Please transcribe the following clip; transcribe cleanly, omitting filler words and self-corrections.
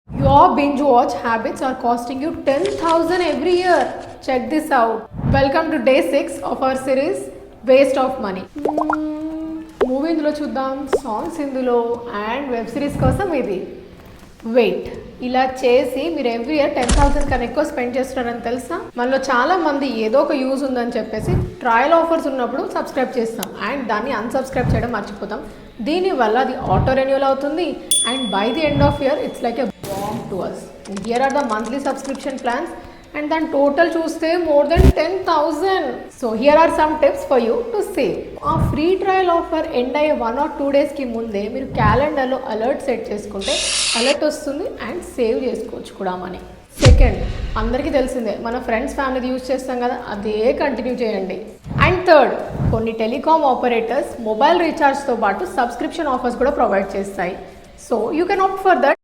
Your binge watch habits are costing you 10,000 every year. Check this out. Welcome to day 6 of our series Waste of Money. Movie ఇందులో చూద్దాం, songs ఇందులో and web series కోసం ఇది. Wait ఇలా చేసి మీరు every year 10,000 కన్నా ఎక్కువ స్పెండ్ చేస్తున్నారని తెలుసా? మనలో చాలా మంది ఏదో ఒక యూజ్ ఉందని చెప్పేసి ట్రయల్ ఆఫర్స్ ఉన్నప్పుడు సబ్స్క్రైబ్ చేస్తాం అండ్ దాన్ని అన్సబ్స్క్రైబ్ చేయడం మర్చిపోతాం. దీనివల్ల అది ఆటో రెన్యూవల్ అవుతుంది and by the end of year it's like a bomb to us. Here are the monthly subscription plans and then total చూస్తే more than 10,000. So here are some tips for you to save. ఆ free trial offer end అయ్యే 1 or 2 డేస్కి ముందే మీరు క్యాలెండర్లో alert set చేసుకుంటే alert వస్తుంది and save చేసుకోవచ్చు కూడా మనీ. సెకండ్, అందరికీ తెలిసిందే మన ఫ్రెండ్స్ ఫ్యామిలీ యూజ్ చేస్తాం కదా, అదే కంటిన్యూ చేయండి. అండ్ థర్డ్, కొన్ని టెలికామ్ ఆపరేటర్స్ మొబైల్ రీఛార్జ్తో పాటు సబ్స్క్రిప్షన్ ఆఫర్స్ కూడా ప్రొవైడ్ చేస్తాయి. So you can opt for that.